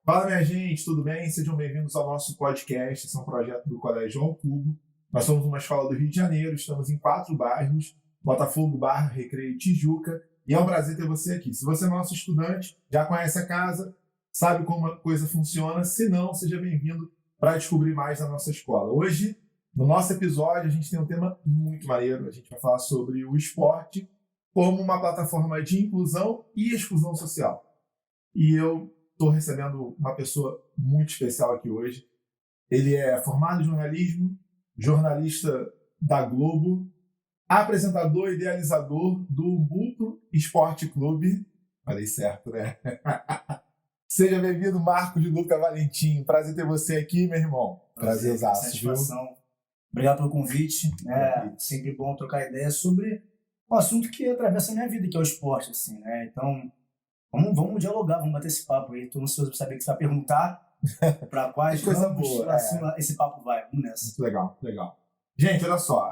Fala, minha gente, tudo bem? Sejam bem-vindos ao nosso podcast. Esse é um projeto do Colégio ao Cubo. Nós somos uma escola do Rio de Janeiro, estamos em 4 bairros, Botafogo, Barra, Recreio e Tijuca, e é um prazer ter você aqui. Se você é nosso estudante, já conhece a casa, sabe como a coisa funciona, se não, seja bem-vindo para descobrir mais da nossa escola. Hoje, no nosso episódio, a gente tem um tema muito maneiro. A gente vai falar sobre o esporte como uma plataforma de inclusão e exclusão social. E eu estou recebendo uma pessoa muito especial aqui hoje. Ele é formado em jornalismo, jornalista da Globo, apresentador e idealizador do Ubuntu Esporte Clube. Falei certo, né? Seja bem-vindo, Marcos de Luca Valentim. Prazer ter você aqui, meu irmão. Prazerzaço, satisfação. Obrigado pelo convite. É sempre bom trocar ideia sobre um assunto que atravessa a minha vida, que é o esporte, assim, né? Então, vamos dialogar, vamos bater esse papo aí. Estou ansioso para saber o que você vai perguntar, para quais coisa boa, esse papo vai. Vamos nessa. Muito legal, legal. Gente, olha só,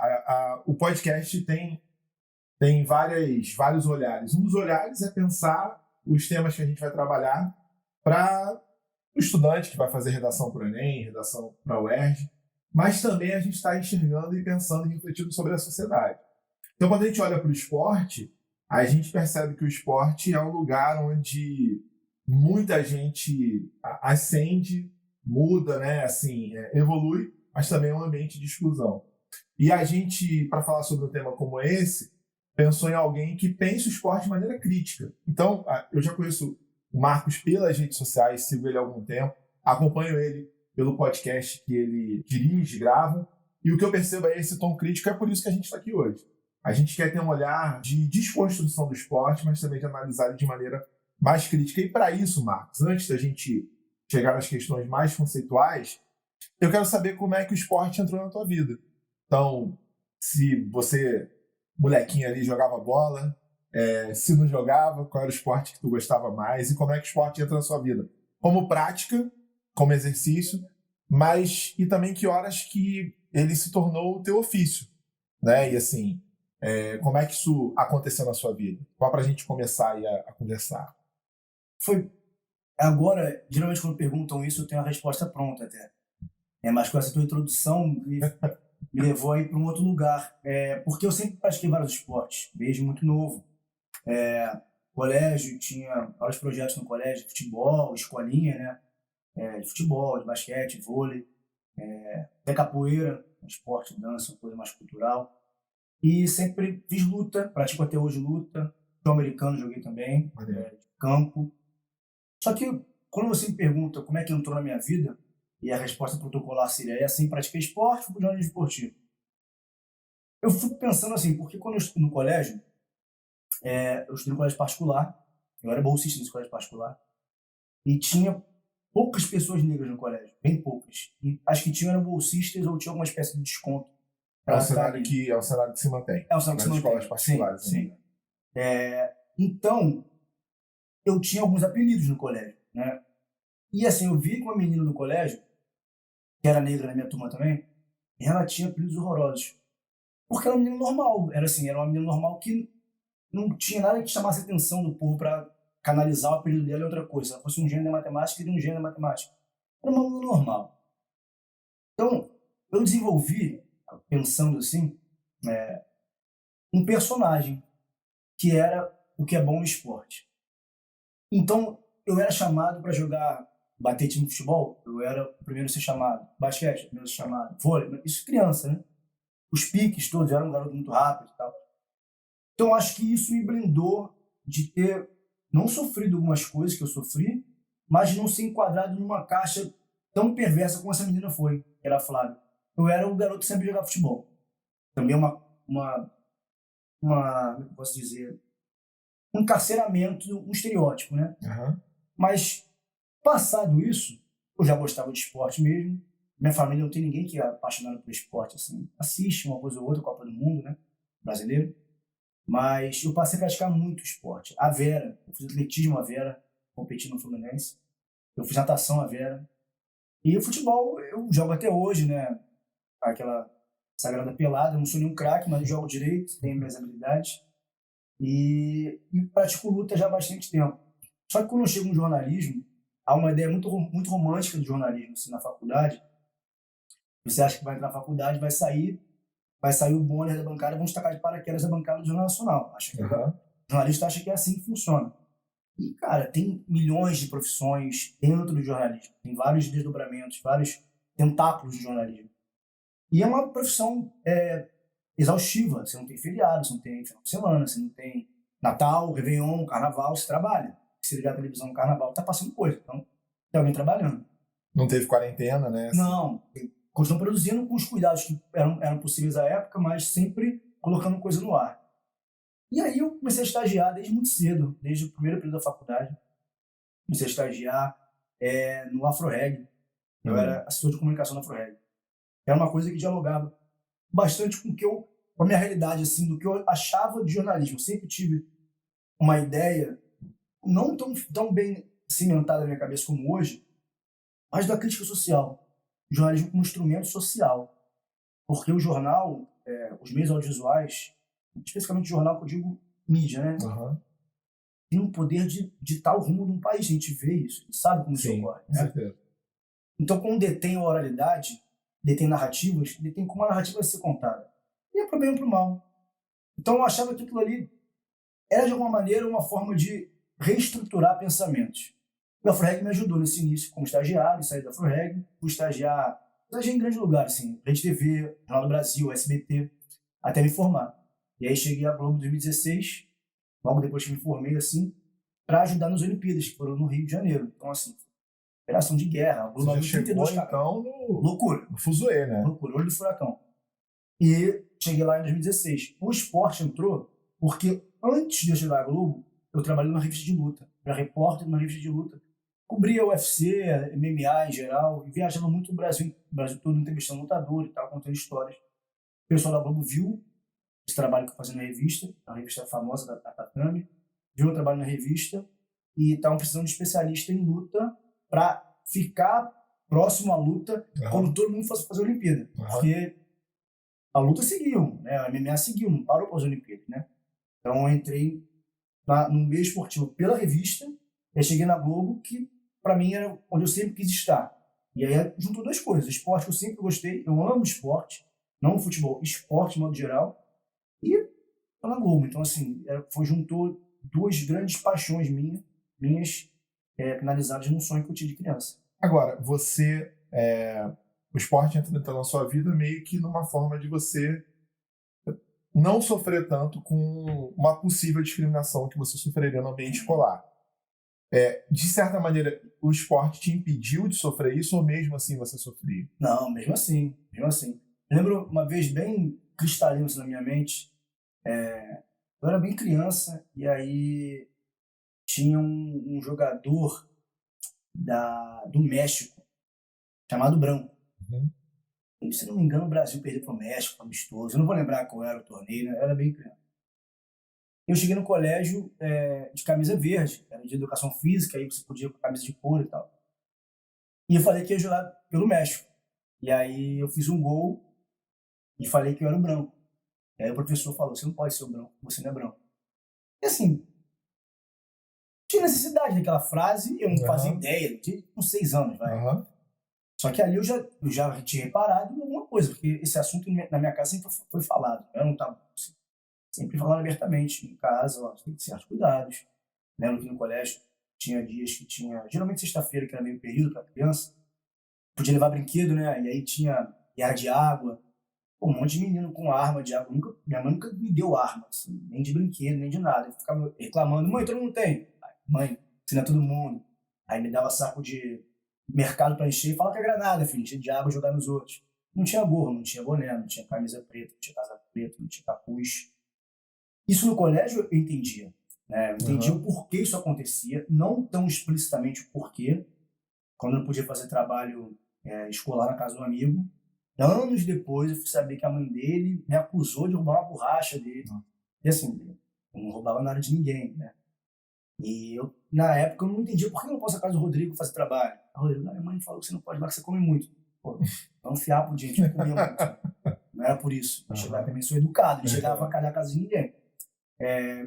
o podcast tem vários olhares. Um dos olhares é pensar os temas que a gente vai trabalhar para o estudante que vai fazer redação para o Enem, redação para o UERJ, mas também a gente está enxergando e pensando e refletindo sobre a sociedade. Então, quando a gente olha para o esporte, a gente percebe que o esporte é um lugar onde muita gente ascende, muda, né? Assim, evolui, mas também é um ambiente de exclusão. E a gente, para falar sobre um tema como esse, pensou em alguém que pense o esporte de maneira crítica. Então, eu já conheço o Marcos pelas redes sociais, sigo ele há algum tempo, acompanho ele pelo podcast que ele dirige, grava, e o que eu percebo é esse tom crítico, é por isso que a gente está aqui hoje. A gente quer ter um olhar de desconstrução do esporte, mas também de analisar ele de maneira mais crítica. E para isso, Marcos, antes da gente chegar nas questões mais conceituais, eu quero saber como é que o esporte entrou na tua vida. Então, se você, molequinho ali, jogava bola, se não jogava, qual era o esporte que tu gostava mais e como é que o esporte entra na sua vida? Como prática, como exercício, mas e também que horas que ele se tornou o teu ofício, né? E assim, como é que isso aconteceu na sua vida? Só para a gente começar aí a conversar. Agora, geralmente quando perguntam isso, eu tenho a resposta pronta até. Mas com essa tua introdução, me levou aí para um outro lugar. Porque eu sempre pratiquei vários esportes, desde muito novo. Colégio, tinha vários projetos no colégio, futebol, escolinha, né? De futebol, de basquete, vôlei, até capoeira, esporte, dança, uma coisa mais cultural. E sempre fiz luta, pratico até hoje luta, futebol americano joguei também, de campo. Só que quando você me pergunta como é que entrou na minha vida, e a resposta protocolar seria assim, pratiquei esporte, fui jornalismo esportivo. Eu fico pensando assim, porque quando eu estudo no colégio, eu estudei no colégio particular, eu era bolsista nesse colégio particular, e tinha poucas pessoas negras no colégio, bem poucas. E as que tinham eram bolsistas ou tinham alguma espécie de desconto. É um cenário que se mantém. É um cenário que se mantém. Escolas particulares. Sim. Então, eu tinha alguns apelidos no colégio, né? E assim, eu vi que uma menina do colégio, que era negra na minha turma também, ela tinha apelidos horrorosos. Porque era uma menina normal. Era uma menina normal que não tinha nada que chamasse a atenção do povo para canalizar o apelido dela em outra coisa. Se ela fosse um gênio da matemática, seria um gênio da matemática. Era uma menina normal. Então, eu desenvolvi, pensando assim, um personagem que era o que é bom no esporte. Então, eu era chamado para jogar, bater time de futebol, eu era o primeiro a ser chamado. Basquete, o primeiro a ser chamado. Vôlei, isso criança, né? Os piques todos, eu era um garoto muito rápido e tal. Então, acho que isso me blindou de ter não sofrido algumas coisas que eu sofri, mas de não ser enquadrado numa caixa tão perversa como essa menina foi, que era a Flávia. Eu era o garoto que sempre jogava futebol. Também como eu posso dizer, um encarceramento, um estereótipo, né? Uhum. Mas, passado isso, eu já gostava de esporte mesmo. Minha família não tem ninguém que é apaixonado por esporte, assim. Assiste uma coisa ou outra, Copa do Mundo, né? Brasileiro. Mas eu passei a praticar muito esporte. A Vera, eu fiz atletismo a Vera, competi no Fluminense. Eu fiz natação a Vera. E o futebol eu jogo até hoje, né? Aquela sagrada pelada. Eu não sou nenhum craque, mas jogo direito, tenho minhas habilidades. E pratico luta já há bastante tempo. Só que quando eu chego no jornalismo, há uma ideia muito romântica do jornalismo assim, na faculdade. Você acha que vai entrar na faculdade, vai sair o bonner da bancada, vão destacar de paraquedas da bancada do Jornal Nacional. Acha que o jornalista acha que é assim que funciona. E, cara, tem milhões de profissões dentro do jornalismo. Tem vários desdobramentos, vários tentáculos de jornalismo. E é uma profissão exaustiva. Você não tem feriado, você não tem final de semana, você não tem Natal, Réveillon, Carnaval, você trabalha. Se ligar a televisão no Carnaval, tá passando coisa. Então, tem alguém trabalhando. Não teve quarentena, né? Não. Continuam produzindo com os cuidados que eram possíveis à época, mas sempre colocando coisa no ar. E aí eu comecei a estagiar desde muito cedo, desde o primeiro período da faculdade. Comecei a estagiar no AfroReg. Eu era assessor de comunicação no AfroReg. Era uma coisa que dialogava bastante com a minha realidade, assim, do que eu achava de jornalismo. Eu sempre tive uma ideia, não tão bem cimentada na minha cabeça como hoje, mas da crítica social. O jornalismo como instrumento social. Porque o jornal, os meios audiovisuais, especificamente o jornal que eu digo mídia, né? Tem um poder de ditar o rumo de um país. A gente vê isso, a gente sabe como isso ocorre. Né? Então, quando detém a oralidade, detém narrativas, detém como a narrativa vai ser contada. E é pro bem ou pro mal. Então, eu achava que aquilo ali era, de alguma maneira, uma forma de reestruturar pensamentos. O AfroReg me ajudou nesse início como estagiário, saí do AfroReg, fui estagiar em grandes lugares, assim, Rede TV, Jornal do Brasil, SBT, até me formar. E aí cheguei à Globo em 2016, logo depois que me formei, assim, para ajudar nas Olimpíadas, que foram no Rio de Janeiro. Então, assim, operação de guerra. A Globo abriu 32 então, loucura. No fuzuê, né? Loucura, olho do furacão. E cheguei lá em 2016. O esporte entrou porque antes de eu chegar à Globo, eu trabalhei numa revista de luta. Era repórter numa revista de luta. Cobria UFC, MMA em geral, e viajava muito no Brasil todo, entrevistando lutador e tal, contando histórias. O pessoal da Globo viu esse trabalho que eu fazia na revista, a revista famosa da Tatame, viu o trabalho na revista e estavam precisando de especialista em luta para ficar próximo à luta quando todo mundo fosse fazer a Olimpíada. Porque a luta seguiu, né? A MMA seguiu, não parou para as Olimpíadas, né? Então eu entrei no meio esportivo pela revista, e cheguei na Globo, que para mim era onde eu sempre quis estar. E aí juntou duas coisas: esporte que eu sempre gostei, eu amo esporte, não futebol, esporte de modo geral, e na Globo. Então, assim, juntou duas grandes paixões minhas finalizadas num sonho que eu tive de criança. Agora, o esporte entra na sua vida meio que numa forma de você não sofrer tanto com uma possível discriminação que você sofreria no ambiente escolar. De certa maneira, o esporte te impediu de sofrer isso ou mesmo assim você sofria? Não, mesmo assim. Eu lembro uma vez bem cristalino isso na minha mente. Eu era bem criança e aí tinha um jogador do México chamado Branco. E, se não me engano, o Brasil perdeu para o México, amistoso. Eu não vou lembrar qual era o torneio, né? Eu era bem criança. Eu cheguei no colégio de camisa verde, era de educação física, aí você podia ir com camisa de couro e tal. E eu falei que ia jogar pelo México. E aí eu fiz um gol e falei que eu era o Branco. E aí o professor falou: você não pode ser o Branco, você não é branco. E assim, tinha necessidade daquela frase, eu não fazia ideia, tinha uns 6 anos, vai. Só que ali eu já tinha reparado em alguma coisa, porque esse assunto na minha casa sempre foi falado. Eu não estava sempre falando abertamente em casa, tem certos cuidados. Lembro que no colégio tinha dias que tinha, geralmente sexta-feira, que era meio período para criança, podia levar brinquedo, né? E aí era de água, um monte de menino com arma de água. Minha mãe nunca me deu arma, assim, nem de brinquedo, nem de nada. Eu ficava reclamando: mãe, todo mundo tem. Mãe, ensina todo mundo. Aí me dava saco de mercado para encher e fala que é granada, filho, encher de água e jogar nos outros. Não tinha gorro, não tinha boné, não tinha camisa preta, não tinha casaco preto, não tinha capuz. Isso no colégio eu entendia. Né? Eu entendi o porquê isso acontecia, não tão explicitamente o porquê. Quando eu não podia fazer trabalho escolar na casa de um amigo, anos depois eu fui saber que a mãe dele me acusou de roubar uma borracha dele. E assim, eu não roubava nada de ninguém, né? E eu, na época, eu não entendia por que eu não posso ir na casa do Rodrigo fazer trabalho. A Rodrigo, minha mãe falou que você não pode ir lá, que você come muito. Pô, é um fiapo de gente que comia muito. Não era por isso. Eu chegava também, sou educado, não chegava a calhar a casa de ninguém.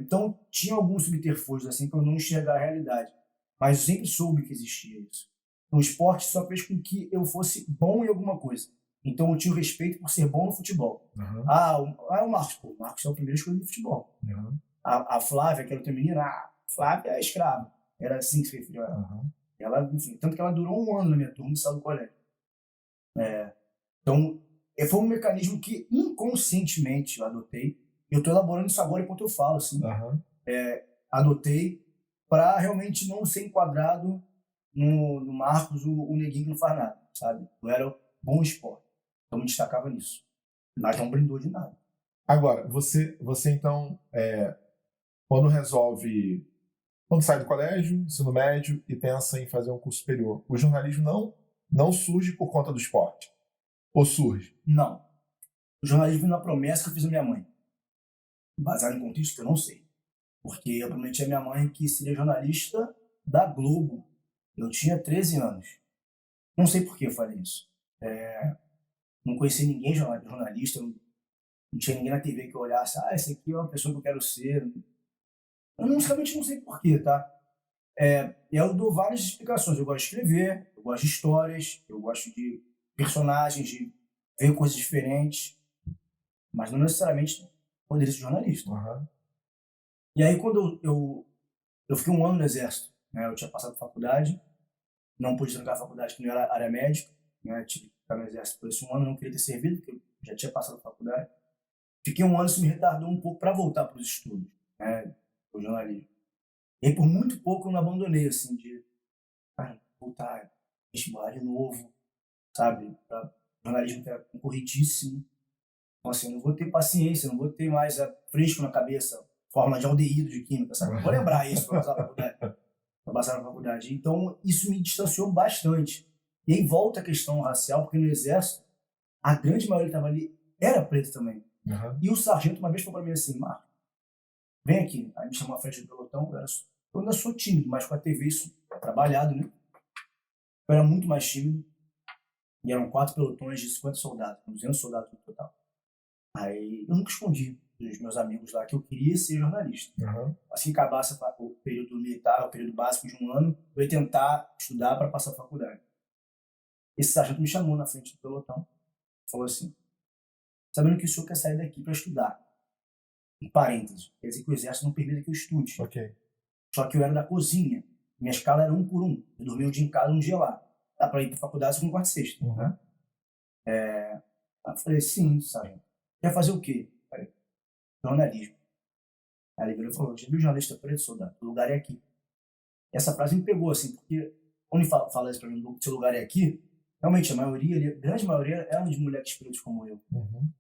Então, tinha alguns subterfúgios assim para eu não enxergar a realidade. mas eu sempre soube que existia isso. O esporte só fez com que eu fosse bom em alguma coisa. Então eu tinha o respeito por ser bom no futebol. Uhum. O Marcos. Pô, o Marcos é o primeiro escolhido no futebol. Uhum. A Flávia, que era outra menina, Flávia é escrava. Era assim que se referia a ela. Uhum. Ela, enfim, tanto que ela durou 1 ano na minha turma e saiu do colégio. Então, foi um mecanismo que inconscientemente eu adotei. Eu estou elaborando isso agora enquanto eu falo, assim. Uhum. Adotei para realmente não ser enquadrado no Marcos, o neguinho que não faz nada, sabe? Eu era bom esporte. Então, me destacava nisso. Mas não brindou de nada. Agora, você então, quando sai do colégio, ensino médio e pensa em fazer um curso superior, o jornalismo não surge por conta do esporte? Ou surge? Não. O jornalismo veio na promessa que eu fiz à minha mãe. Baseado em contexto que eu não sei. Porque eu prometi à minha mãe que seria jornalista da Globo. Eu tinha 13 anos. Não sei por que eu falei isso. Não conhecia ninguém jornalista, não tinha ninguém na TV que eu olhasse, esse aqui é uma pessoa que eu quero ser. Eu realmente não sei por quê, tá? Eu dou várias explicações. Eu gosto de escrever, eu gosto de histórias, eu gosto de personagens, de ver coisas diferentes, mas não necessariamente poderia ser jornalista. Uhum. E aí, quando eu fiquei 1 ano no Exército, né? Eu tinha passado faculdade, não pude trancar a faculdade, que não era área médica, né? Tive que ficar no Exército por esse 1 ano, não queria ter servido, porque eu já tinha passado faculdade. Fiquei 1 ano, isso me retardou um pouco para voltar para os estudos, né? O jornalismo. E aí, por muito pouco, eu não abandonei, assim, de voltar, vestibular de novo, sabe? Pra jornalismo que era concorridíssimo. Então, assim, eu não vou ter paciência, não vou ter mais fresco na cabeça, fórmula de aldeído de química, sabe? Não vou lembrar isso para passar na faculdade. Então, isso me distanciou bastante. E aí volta a questão racial, porque no Exército, a grande maioria que estava ali era preto também. Uhum. E o sargento uma vez falou para mim assim, Marco, vem aqui. Aí me chamou à frente do pelotão, eu ainda sou tímido, mas com a TV isso é trabalhado, né? Eu era muito mais tímido. E eram 4 pelotões de 50 soldados, 200 soldados no total. Aí eu nunca escondi dos meus amigos lá que eu queria ser jornalista. Uhum. Assim que acabasse o período militar, o período básico de 1 ano, eu ia tentar estudar para passar a faculdade. Esse sargento me chamou na frente do pelotão, falou assim, sabendo que o senhor quer sair daqui para estudar, em parênteses, quer dizer que o exército não permite que eu estude. Okay. Só que eu era da cozinha, minha escala era 1 por 1, eu dormia um dia em casa, um dia lá. Dá para ir para a faculdade segunda, quarta e sexta. Uhum. Né? Eu falei, sim, sargento. Quer fazer o quê? Eu falei, jornalismo. Aí ele falou, já viu jornalista preto, soldado? O lugar é aqui. Essa frase me pegou, assim, porque quando ele fala isso pra mim, seu lugar é aqui, realmente a grande maioria eram de moleques pretos como eu. Uhum.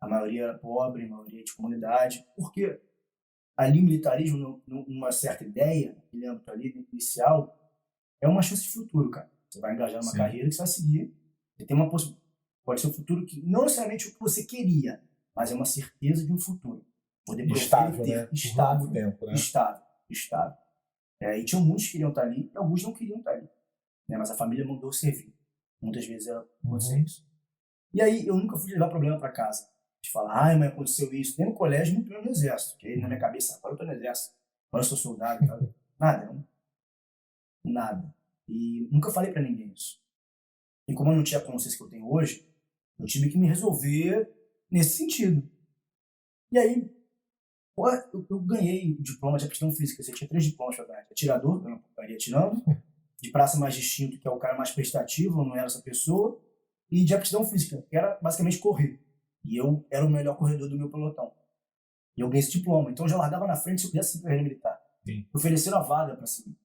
A maioria era pobre, a maioria de comunidade, porque ali o militarismo, numa certa ideia, naquele âmbito ali inicial, é uma chance de futuro, cara. Você vai engajar numa carreira que você vai seguir, você tem uma possibilidade. Pode ser um futuro que não necessariamente o que você queria, mas é uma certeza de um futuro. Poder estável, né? Estável, tempo, né? Estável. E tinham muitos que queriam estar ali e alguns não queriam estar ali. Né? Mas a família mandou servir. Muitas vezes era vocês. E aí eu nunca fui levar problema para casa. De falar, mãe, aconteceu isso. Nem no colégio, muito menos no exército. Que aí na minha cabeça, agora eu tô no exército. Agora eu sou soldado. Tá? Nada. E nunca falei para ninguém isso. E como eu não tinha a consciência que eu tenho hoje, eu tive que me resolver nesse sentido. E aí, eu ganhei o diploma de aptidão física. Você tinha 3 diplomas para ganhar. Atirador, eu não estaria atirando. De praça mais distinto, que é o cara mais prestativo, eu não era essa pessoa. E de aptidão física, que era basicamente correr. E eu era o melhor corredor do meu pelotão. E eu ganhei esse diploma. Então eu já largava na frente se eu quisesse ir para a carreira militar. Sim. Ofereceram a vaga para seguir.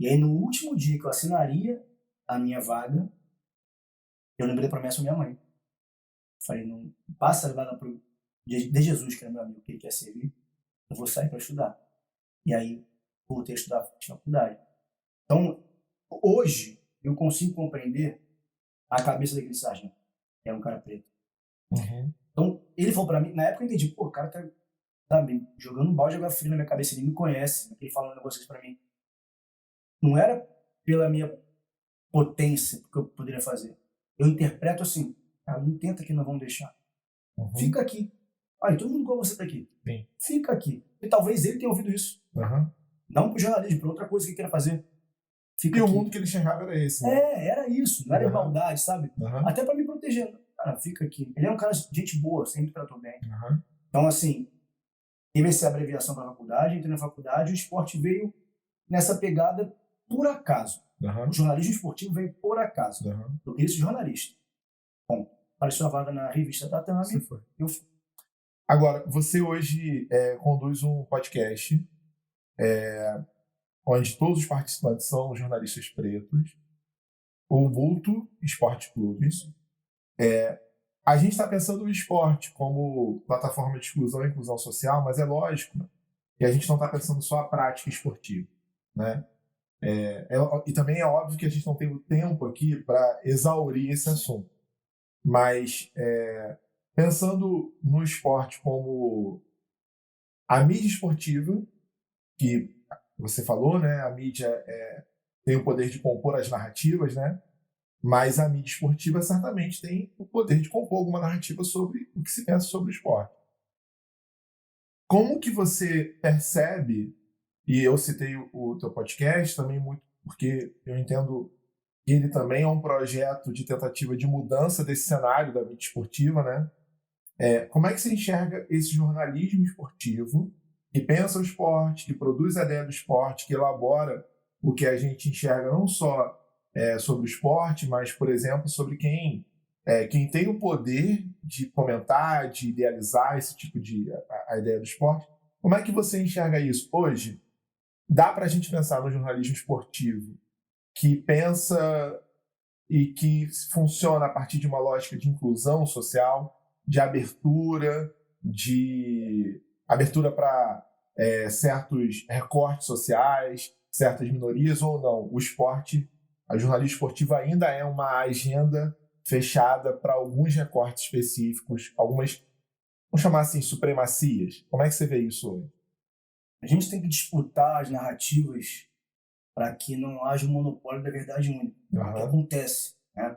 E aí, no último dia que eu assinaria a minha vaga, eu lembrei da promessa da minha mãe. Falei, não passa a vaga de Jesus, que era meu amigo, que ele quer servir, eu vou sair para estudar. E aí, voltei a estudar de faculdade. Então, hoje, eu consigo compreender a cabeça daquele sargento. Era um cara preto. Uhum. Então, ele falou para mim, na época eu entendi, o cara tá jogando um balde de água fria na minha cabeça, ele me conhece, ele fala um negócio para mim. Não era pela minha potência que eu poderia fazer. Eu interpreto assim, cara, não tenta que não vão deixar. Uhum. Fica aqui. Todo mundo igual você tá aqui. Sim. Fica aqui. E talvez ele tenha ouvido isso. Uhum. Não pro jornalismo, para outra coisa que ele queira fazer. Fica E o aqui. mundo que ele enxergava era esse, né? Era isso, não era Uhum. igualdade, sabe? Aham, Até pra me proteger. Cara, fica aqui. Ele é um cara de gente boa, sempre tratou bem. aham, Então, assim, teve essa abreviação pra faculdade, entrei na faculdade, o esporte veio nessa pegada por acaso. aham, O jornalismo esportivo veio por acaso. aham. Eu queria ser jornalista. Bom, apareceu a vaga na revista Tatame, Você foi. eu fui. Agora, você hoje conduz um podcast onde todos os participantes são jornalistas pretos, o Vulto Esporte Clubes. A gente está pensando no esporte como plataforma de exclusão e inclusão social, mas é lógico que a gente não está pensando só a prática esportiva, né? E também é óbvio que a gente não tem o tempo aqui para exaurir esse assunto. Mas pensando no esporte como a mídia esportiva, que você falou, né? A mídia tem o poder de compor as narrativas, né? Mas a mídia esportiva certamente tem o poder de compor alguma narrativa sobre o que se pensa sobre o esporte. Como que você percebe, e eu citei o teu podcast também muito porque eu entendo que ele também é um projeto de tentativa de mudança desse cenário da mídia esportiva, né? Como é que você enxerga esse jornalismo esportivo que pensa o esporte, que produz a ideia do esporte, que elabora o que a gente enxerga não só sobre o esporte, mas, por exemplo, sobre quem tem o poder de comentar, de idealizar esse tipo de a ideia do esporte. Como é que você enxerga isso hoje? Dá para a gente pensar no jornalismo esportivo que pensa e que funciona a partir de uma lógica de inclusão social, de abertura para certos recortes sociais, certas minorias ou não. O esporte, a jornalismo esportivo ainda é uma agenda fechada para alguns recortes específicos, algumas, vamos chamar assim, supremacias. Como é que você vê isso hoje? A gente tem que disputar as narrativas para que não haja um monopólio da verdade única. É o que acontece, né?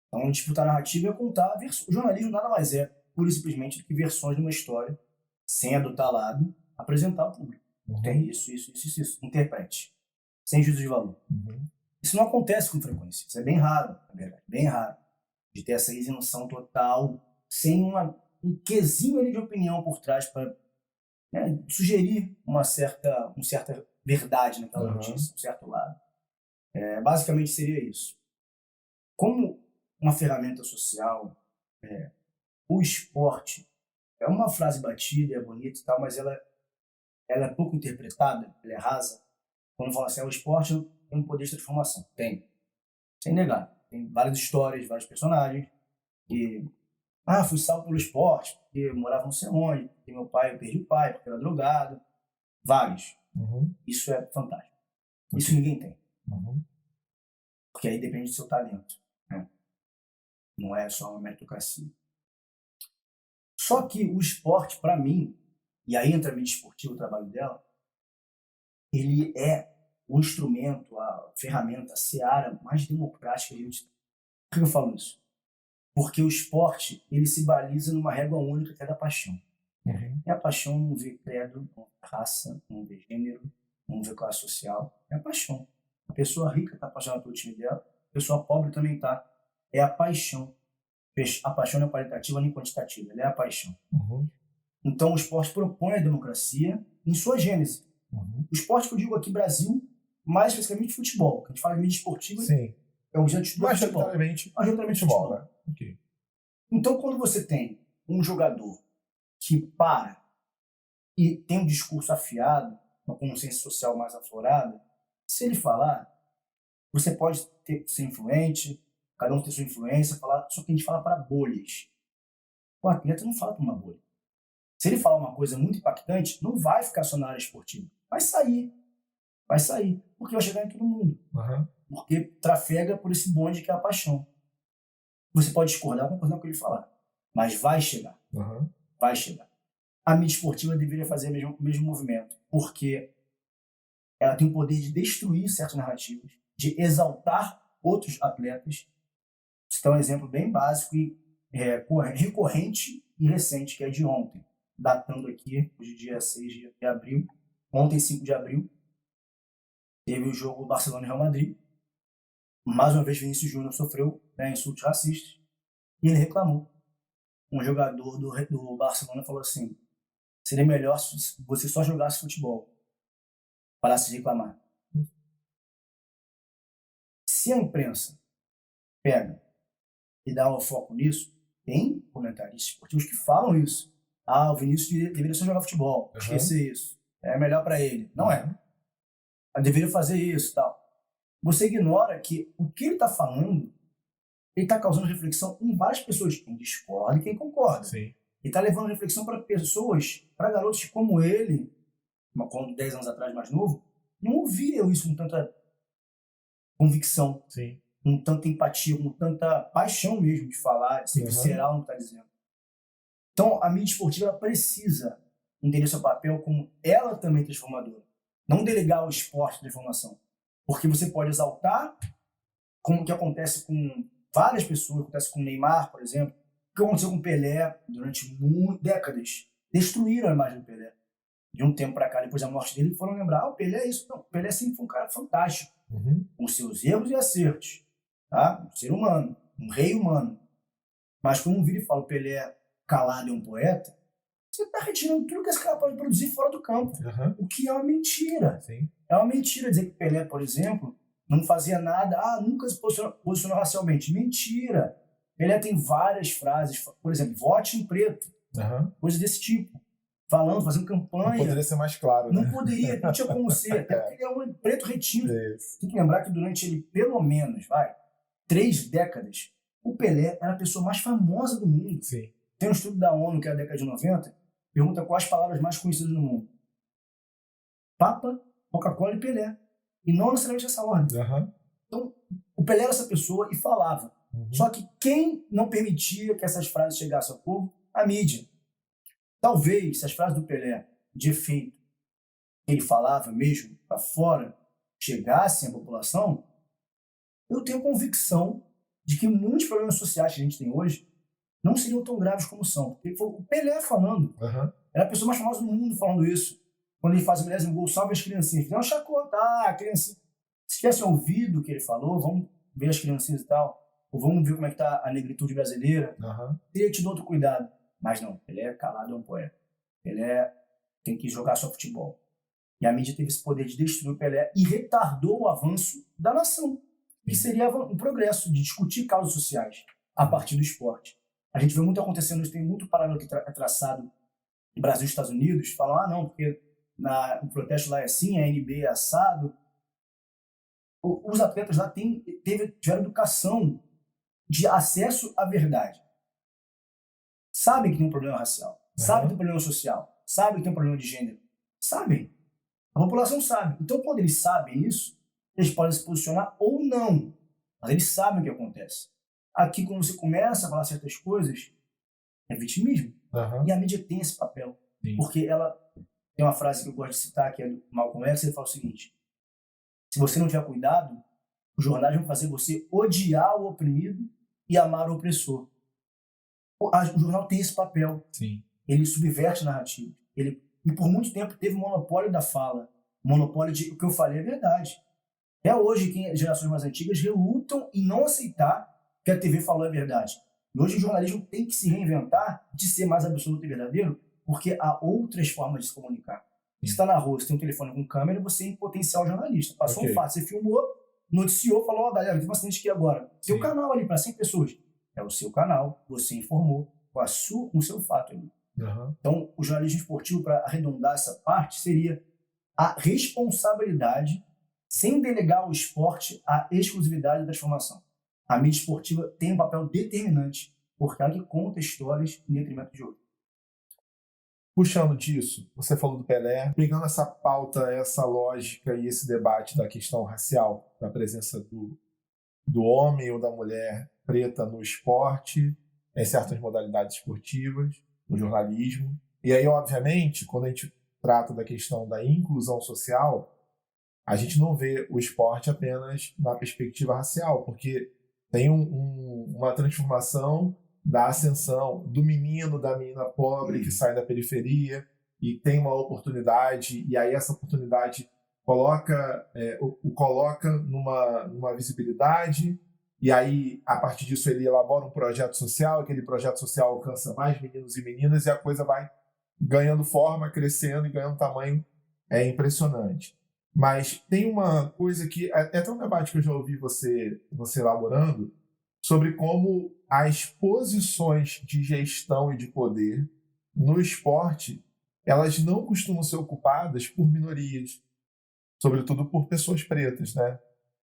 Então, disputar a narrativa é contar o jornalismo nada mais é, pura e simplesmente, do que versões de uma história, sem adotar lado, apresentar ao público. Tem isso. Interprete. Sem juízo de valor. Isso não acontece com frequência. Isso é bem raro, na verdade. Bem raro. De ter essa isenção total, sem um quesinho ali de opinião por trás para sugerir uma certa verdade naquela notícia, um certo lado. Basicamente seria isso. Como uma ferramenta social, o esporte é uma frase batida, é bonita e tal, mas ela é pouco interpretada, ela é rasa. Quando fala assim, o esporte tem um poder de transformação. Tem. Sem negar. Tem várias histórias, vários personagens que... fui salvo pelo esporte, porque eu morava não sei onde, porque meu pai, eu perdi o pai, porque era drogado. Vários. Isso é fantástico. Isso ninguém tem. Porque aí depende do seu talento. Né? Não é só uma meritocracia. Só que o esporte, para mim, e aí entra a mídia esportiva, o trabalho dela, ele é o instrumento, a ferramenta, a seara mais democrática que a gente tem. Por que eu falo isso? Porque o esporte, ele se baliza numa régua única, que é da paixão. E a paixão não vê credo, não vê raça, não vê gênero, não vê classe social. É a paixão. A pessoa rica está apaixonada pelo time dela, a pessoa pobre também está. É a paixão. A paixão não é qualitativa nem quantitativa, ela é a paixão. Então o esporte propõe a democracia em sua gênese. O esporte que eu digo aqui, Brasil, mais especificamente futebol. Que a gente fala de mídia esportiva, Sim. é um objeto de futebol. Majoritariamente futebol. Né? Okay. Então quando você tem um jogador que para e tem um discurso afiado, uma consciência social mais aflorada, se ele falar, você pode ser influente, cada um tem sua influência, falar, só que a gente fala para bolhas. O atleta não fala para uma bolha. Se ele falar uma coisa muito impactante, não vai ficar só na área esportiva. Vai sair. Porque vai chegar em todo mundo. Porque trafega por esse bonde que é a paixão. Você pode discordar com o que ele falar, mas vai chegar. Vai chegar. A mídia esportiva deveria fazer o mesmo movimento, porque ela tem o poder de destruir certas narrativas, de exaltar outros atletas. Isso é um exemplo bem básico e recorrente e recente, que é de ontem, datando aqui, hoje dia 6 de abril, ontem 5 de abril, Teve o jogo Barcelona e Real Madrid. Mais uma vez, Vinícius Júnior sofreu, né, insultos racistas. E ele reclamou. Um jogador do Barcelona falou assim: seria melhor se você só jogasse futebol, parasse de reclamar. Se a imprensa pega e dá um foco nisso, tem comentaristas esportivos que falam isso. O Vinícius deveria só jogar futebol, esquecer isso. É melhor para ele. Não é. Deveria fazer isso e tal. Você ignora que o que ele está falando, ele está causando reflexão em várias pessoas. Quem discorda e quem concorda. Sim. Ele está levando reflexão para pessoas, para garotos como ele, quando 10 anos atrás mais novo, não ouviam isso com tanta convicção, Sim. com tanta empatia, com tanta paixão mesmo de falar, de ser visceral no que está dizendo. Então, a mídia esportiva ela precisa entender seu papel como ela também é transformadora. Não delegar o esporte da informação. Porque você pode exaltar, como que acontece com várias pessoas, acontece com o Neymar, por exemplo, o que aconteceu com o Pelé durante décadas. Destruíram a imagem do Pelé. De um tempo para cá, depois da morte dele, foram lembrar, o Pelé é isso. Não, o Pelé sempre foi um cara fantástico, com seus erros e acertos. Tá? Um ser humano, um rei humano. Mas quando um vira e fala o Pelé calado é um poeta, você está retirando tudo que esse cara pode produzir fora do campo. O que é uma mentira. Sim. É uma mentira dizer que Pelé, por exemplo, não fazia nada, nunca se posicionou racialmente. Mentira. Pelé tem várias frases, por exemplo, vote em preto, coisas desse tipo. Falando, fazendo campanha. Não poderia ser mais claro, né? Não poderia, não tinha como ser, até porque ele é um preto retinto. Tem que lembrar que durante ele, pelo menos, 3 décadas, o Pelé era a pessoa mais famosa do mundo. Sim. Tem um estudo da ONU, que é a década de 90, pergunta quais palavras mais conhecidas no mundo. Papa, Coca-Cola e Pelé. E não necessariamente essa ordem. Então, o Pelé era essa pessoa e falava. Só que quem não permitia que essas frases chegassem ao povo? A mídia. Talvez, se as frases do Pelé, de efeito, que ele falava mesmo para fora, chegassem à população, eu tenho convicção de que muitos problemas sociais que a gente tem hoje não seriam tão graves como são. Porque o Pelé falando, era a pessoa mais famosa do mundo falando isso. Quando ele faz o 10º gol, salve as criancinhas. Fizeram uma chacota, criancinha. Se tivessem ouvido o que ele falou, vamos ver as criancinhas e tal, ou vamos ver como é que tá a negritude brasileira, teria tido outro cuidado. Mas não, Pelé calado é um poeta. Pelé tem que jogar só futebol. E a mídia teve esse poder de destruir o Pelé e retardou o avanço da nação. Que seria um progresso de discutir causas sociais a partir do esporte. A gente vê muito acontecendo, tem muito paralelo que é traçado no Brasil e Estados Unidos, falam, não, porque o protesto lá é assim, a NBA é assado. Os atletas lá tiveram educação de acesso à verdade. Sabem que tem um problema racial, sabem que tem um problema social, sabem que tem um problema de gênero. Sabem. A população sabe. Então, quando eles sabem isso, eles podem se posicionar ou não. Mas eles sabem o que acontece. Aqui, quando você começa a falar certas coisas, é vitimismo. E a mídia tem esse papel. Sim. Porque ela tem uma frase que eu gosto de citar, que é do Malcolm X, ele fala o seguinte: se você não tiver cuidado, os jornais vão fazer você odiar o oprimido e amar o opressor. O jornal tem esse papel. Sim. Ele subverte a narrativa. E por muito tempo teve monopólio da fala. Monopólio de o que eu falei é verdade. Até hoje, gerações mais antigas relutam em não aceitar que a TV falou é verdade. E hoje o jornalismo tem que se reinventar de ser mais absoluto e verdadeiro, porque há outras formas de se comunicar. Você está na rua, você tem um telefone com câmera, você é em potencial jornalista. Passou um fato, você filmou, noticiou, falou, galera, tem bastante aqui agora. Seu canal ali para 100 pessoas. É o seu canal, você informou com o seu fato ali. Então, o jornalismo esportivo, para arredondar essa parte, seria a responsabilidade, sem delegar ao esporte a exclusividade da transformação. A mídia esportiva tem um papel determinante, porque ela que conta histórias em detrimento de outro. Puxando disso, você falou do Pelé, pegando essa pauta, essa lógica e esse debate da questão racial, da presença do homem ou da mulher preta no esporte, em certas modalidades esportivas, no jornalismo. E aí, obviamente, quando a gente trata da questão da inclusão social, a gente não vê o esporte apenas na perspectiva racial, porque tem uma transformação da ascensão do menino, da menina pobre que sai da periferia e tem uma oportunidade, e aí essa oportunidade coloca numa visibilidade, e aí, a partir disso, ele elabora um projeto social, aquele projeto social alcança mais meninos e meninas, e a coisa vai ganhando forma, crescendo e ganhando tamanho impressionante. Mas tem uma coisa que é até um debate que eu já ouvi você elaborando sobre como as posições de gestão e de poder no esporte, elas não costumam ser ocupadas por minorias, sobretudo por pessoas pretas, né?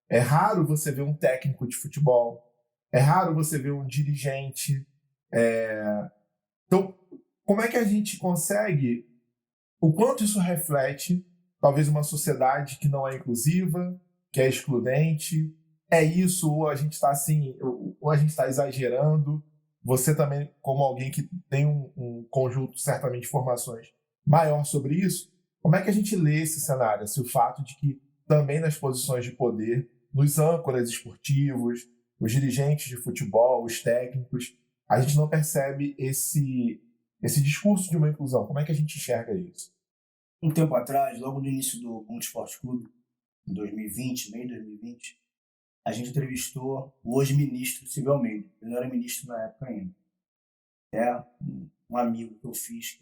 É raro você ver um técnico de futebol, é raro você ver um dirigente. Então, como é que a gente consegue, o quanto isso reflete talvez uma sociedade que não é inclusiva, que é excludente? É isso, ou a gente está assim, ou a gente está exagerando? Você também, como alguém que tem um conjunto certamente de informações maior sobre isso, como é que a gente lê esse cenário? Assim, o fato de que também nas posições de poder, nos âncoras esportivos, os dirigentes de futebol, os técnicos, a gente não percebe esse discurso de uma inclusão. Como é que a gente enxerga isso? Um tempo atrás, logo no início do Mundo Esporte Clube, em 2020, meio de 2020, a gente entrevistou o hoje ministro Silvio Almeida. Ele não era ministro na época ainda. É um amigo que eu fiz,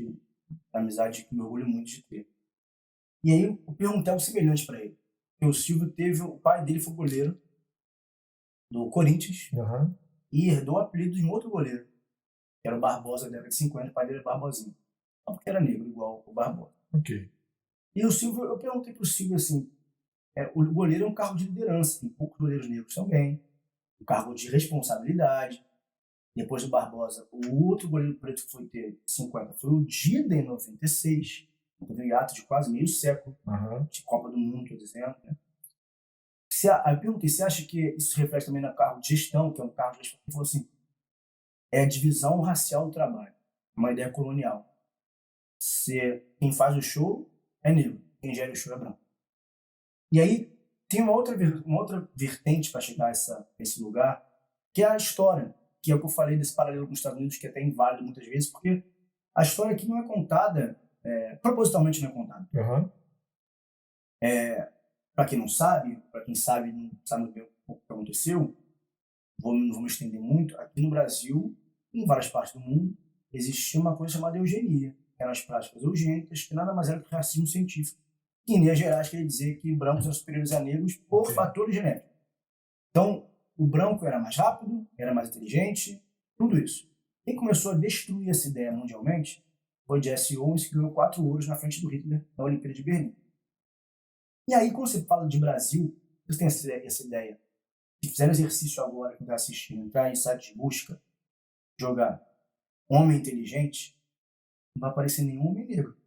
amizade que me orgulho muito de ter. E aí eu perguntei algo semelhante para ele. O Silvio o pai dele foi goleiro do Corinthians e herdou o apelido de um outro goleiro, que era o Barbosa da década de 50, o pai dele era Barbosinha. Não porque era negro, igual o Barbosa. Ok. E o Silvio, eu perguntei pro Silvio assim, o goleiro é um cargo de liderança, tem poucos goleiros negros também, um cargo de responsabilidade. Depois do Barbosa, o outro goleiro preto que foi ter 50 foi o Dida em 96, teve um hiato de quase meio século, de Copa do Mundo, estou dizendo, né? Aí eu perguntei, você acha que isso se reflete também no cargo de gestão, que é um cargo de gestão? Ele falou assim, é a divisão racial do trabalho, uma ideia colonial. Quem faz o show é negro, quem gera o show é branco. E aí tem uma outra vertente para chegar a esse lugar, que é a história, que é o que eu falei desse paralelo com os Estados Unidos, que é até inválido muitas vezes, porque a história aqui não é contada, propositalmente não é contada. Para quem não sabe, para quem sabe, não sabe bem o que aconteceu, não vou me estender muito, aqui no Brasil, em várias partes do mundo, existia uma coisa chamada eugenia, que eram as práticas eugênicas, que nada mais era que racismo científico. Que, em linhas gerais, queria dizer que brancos eram superiores a negros por fatores genéticos. Então, o branco era mais rápido, era mais inteligente, tudo isso. Quem começou a destruir essa ideia mundialmente foi Jesse Owens, que ganhou 4 ouros na frente do Hitler na Olimpíada de Berlim. E aí, quando você fala de Brasil, você tem essa ideia. Se fizer exercício agora, quem está assistindo, entrar em site de busca, jogar homem inteligente, não vai aparecer nenhum homem negro.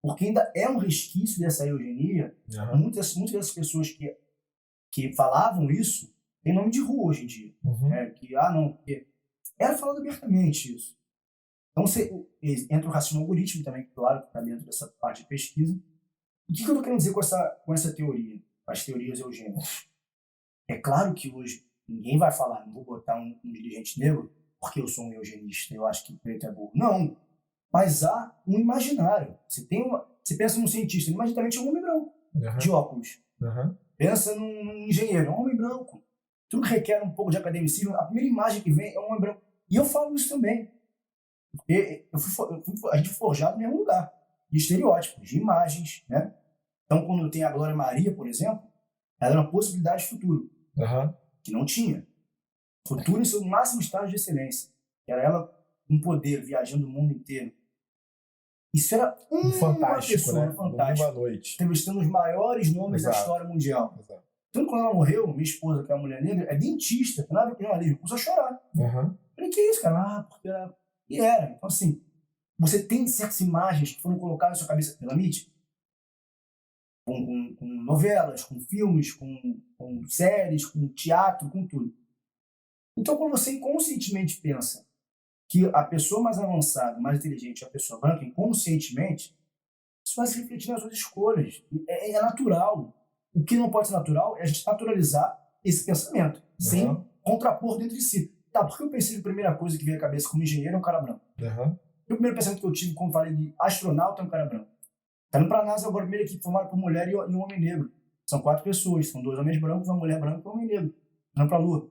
Porque ainda é um resquício dessa eugenia. Muitas dessas pessoas que falavam isso tem nome de rua hoje em dia. Era falado abertamente isso. Então entra o racismo algoritmo também, claro, que está dentro dessa parte de pesquisa. E o que eu estou querendo dizer com essa teoria, com as teorias eugênicas? É claro que hoje ninguém vai falar, não vou botar um dirigente negro porque eu sou um eugenista, eu acho que preto é burro. Não, mas há um imaginário. Você pensa num cientista, imaginariamente é um homem branco, de óculos. Pensa num engenheiro, é um homem branco. Tudo que requer um pouco de academicismo, a primeira imagem que vem é um homem branco. E eu falo isso também. Porque a gente foi forjado no mesmo lugar, de estereótipos, de imagens, né? Então, quando tem a Glória Maria, por exemplo, ela era uma possibilidade de futuro, que não tinha. Futuro em seu máximo estágio de excelência. Era ela com poder, viajando o mundo inteiro. Isso era uma pessoa, né? Fantástico. Uma noite. Entrevistando os maiores nomes da história mundial. Então, quando ela morreu, minha esposa, que é uma mulher negra, é dentista, tem nada a ver com jornalismo, começou a chorar. Falei, que isso, cara? Porque era... E era. Então, assim, você tem certas imagens que foram colocadas na sua cabeça pela mídia, com novelas, com filmes, com séries, com teatro, com tudo. Então, quando você inconscientemente pensa que a pessoa mais avançada, mais inteligente é a pessoa branca, inconscientemente, isso vai se refletir nas suas escolhas. É natural. O que não pode ser natural é a gente naturalizar esse pensamento, sem contrapor dentro de si. Tá, porque eu pensei que a primeira coisa que veio à cabeça como engenheiro é um cara branco. O primeiro pensamento que eu tive quando falei de astronauta é um cara branco. Tá indo pra NASA agora, a primeira equipe formada por mulher e um homem negro. São 4 pessoas, são 2 homens brancos, uma mulher branca e um homem negro. Indo pra Lua.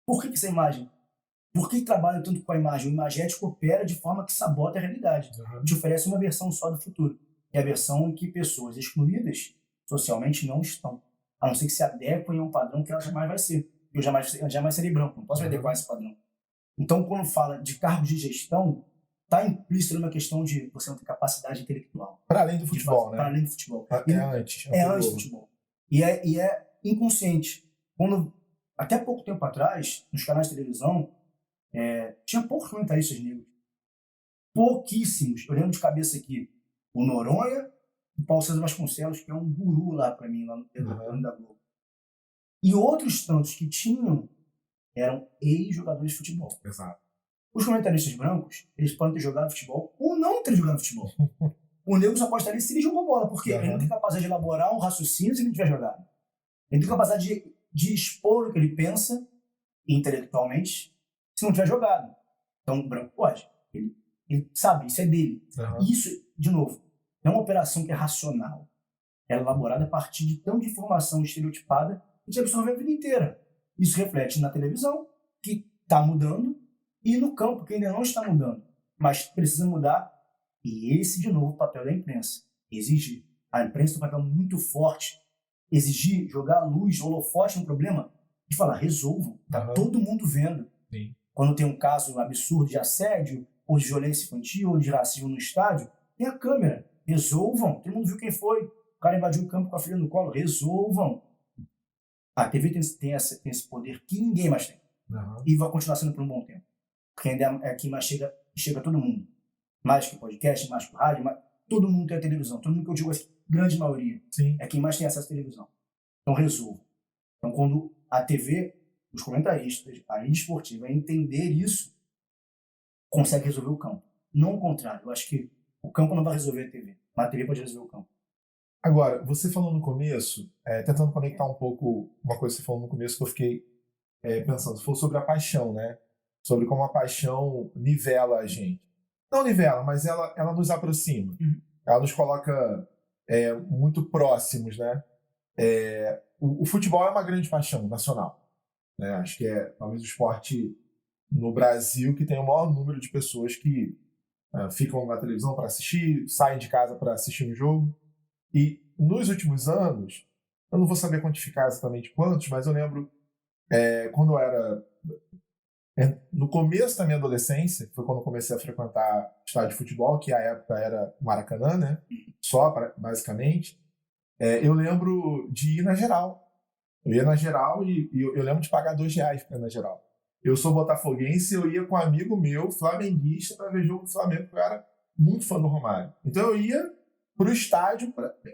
Por que essa imagem? Por que trabalha tanto com a imagem? O imagético opera de forma que sabota a realidade. Te oferece uma versão só do futuro. É a versão em que pessoas excluídas socialmente não estão. A não ser que se adequem a um padrão que ela jamais vai ser. Eu jamais serei branco, não posso me adequar a esse padrão. Então, quando fala de cargos de gestão, está implícito numa questão de você não ter capacidade intelectual. Para além do futebol, né? Para além do futebol. Antes. É antes do futebol. E é inconsciente. Até pouco tempo atrás, nos canais de televisão, tinha poucos comentaristas negros. Pouquíssimos. Eu lembro de cabeça aqui o Noronha e o Paulo César Vasconcelos, que é um guru lá para mim, lá no programa da Globo. E outros tantos que tinham eram ex-jogadores de futebol. Exato. Os comentaristas brancos, eles podem ter jogado futebol ou não ter jogado futebol. O negro só pode estar ali se ele jogou bola, porque ele não tem capacidade de elaborar um raciocínio se ele não tiver jogado. Ele tem capacidade de expor o que ele pensa intelectualmente se não tiver jogado. Então o branco pode. Ele sabe, isso é dele. Isso, de novo, não é uma operação que é racional. Ela é elaborada a partir de tanta informação estereotipada que te absorve a vida inteira. Isso reflete na televisão, que está mudando, e no campo, que ainda não está mudando, mas precisa mudar. E esse, de novo, o papel da imprensa. Exigir. A imprensa tem um papel muito forte. Exigir, jogar a luz, holofote no problema, e falar, resolvam. Está todo mundo vendo. Sim. Quando tem um caso absurdo de assédio, ou de violência infantil, ou de racismo no estádio, tem a câmera. Resolvam. Todo mundo viu quem foi. O cara invadiu o campo com a filha no colo. Resolvam. A TV tem esse poder que ninguém mais tem. E vai continuar sendo por um bom tempo. Porque ainda é quem mais chega a todo mundo. Mais que podcast, mais que rádio, todo mundo tem a televisão. Todo mundo que eu digo, a grande maioria, é quem mais tem acesso à televisão. Então resolva. Então quando a TV, os comentaristas, a mídia esportiva entender isso, consegue resolver o campo. Não o contrário. Eu acho que o campo não vai resolver a TV, mas a TV pode resolver o campo. Agora, você falou no começo, tentando conectar um pouco uma coisa que você falou no começo que eu fiquei pensando, você falou sobre a paixão, né? Sobre como a paixão nivela a gente. Não nivela, mas ela nos aproxima. Ela nos coloca muito próximos, né? O futebol é uma grande paixão nacional, né? Acho que é talvez o esporte no Brasil que tem o maior número de pessoas que ficam na televisão para assistir, saem de casa para assistir um jogo. E nos últimos anos, eu não vou saber quantificar exatamente quantos, mas eu lembro quando eu era no começo da minha adolescência, foi quando eu comecei a frequentar estádio de futebol, que à época era Maracanã, né? Só, basicamente. Eu lembro de ir na geral. Eu ia na geral e eu lembro de pagar R$2 para ir na geral. Eu sou botafoguense, eu ia com um amigo meu, flamenguista, para ver jogo do Flamengo, porque eu era muito fã do Romário. Então eu ia pro estádio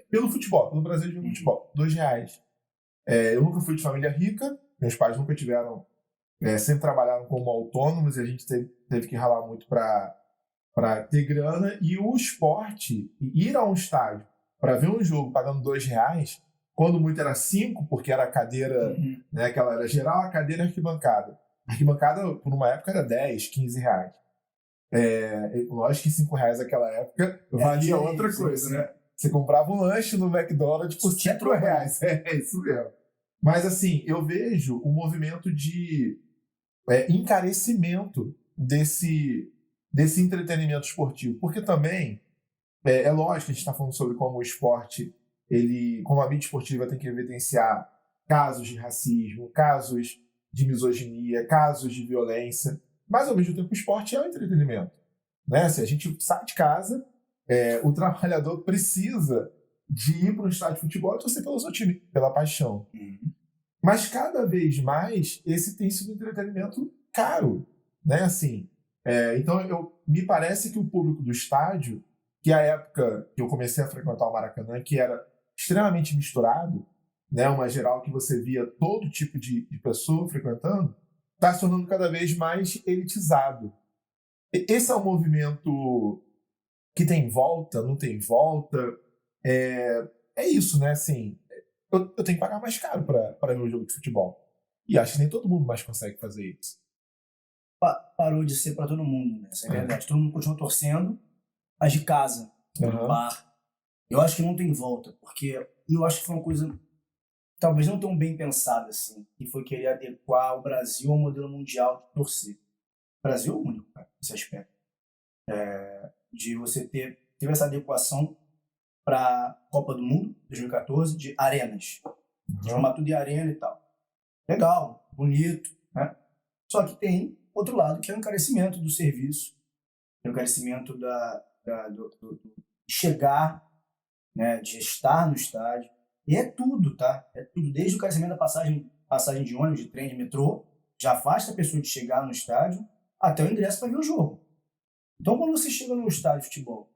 pelo futebol, pelo Brasil de futebol. R$2. Eu nunca fui de família rica, meus pais nunca tiveram, sempre trabalharam como autônomos e a gente teve que ralar muito para ter grana. E o esporte, ir a um estádio para ver um jogo pagando R$2, quando muito era 5, porque era a cadeira, né, aquela era geral, a cadeira e a arquibancada. A arquibancada, por uma época, era R$10, R$15. Lógico que R$5 naquela época valia outra coisa, né? Você comprava um lanche no McDonald's por R$5. É isso mesmo. Mas, assim, eu vejo um movimento de encarecimento desse entretenimento esportivo. Porque também, lógico que a gente está falando sobre como o esporte, como a mídia esportiva tem que evidenciar casos de racismo, casos de misoginia, casos de violência. Mas, ao mesmo tempo, o esporte é um entretenimento, né? Se a gente sai de casa, o trabalhador precisa de ir para um estádio de futebol e torcer pelo seu time, pela paixão. Mas, cada vez mais, esse tem sido um entretenimento caro, né? Assim, então, me parece que o público do estádio, que a época que eu comecei a frequentar o Maracanã, que era extremamente misturado, né? Uma geral que você via todo tipo de pessoa frequentando, está se tornando cada vez mais elitizado. Esse é um movimento que tem volta, não tem volta. É isso, né? Assim, eu tenho que pagar mais caro para ver um jogo de futebol. E acho que nem todo mundo mais consegue fazer isso. Parou de ser para todo mundo, né? Isso é verdade. Todo mundo continua torcendo, mas de casa, no bar, Eu acho que não tem volta, porque eu acho que foi uma coisa talvez não tão bem pensada assim, que foi querer adequar o Brasil ao modelo mundial de torcer. O Brasil é o único, cara, nesse aspecto. De você teve essa adequação para a Copa do Mundo 2014 de arenas, transformar tudo em arena e tal. Legal, bonito, né? Só que tem outro lado que é o encarecimento do serviço, o encarecimento do chegar, né, de estar no estádio. E é tudo, tá? É tudo, desde o encarecimento da passagem de ônibus, de trem, de metrô, já afasta a pessoa de chegar no estádio, até o ingresso para ver o jogo. Então, quando você chega no estádio de futebol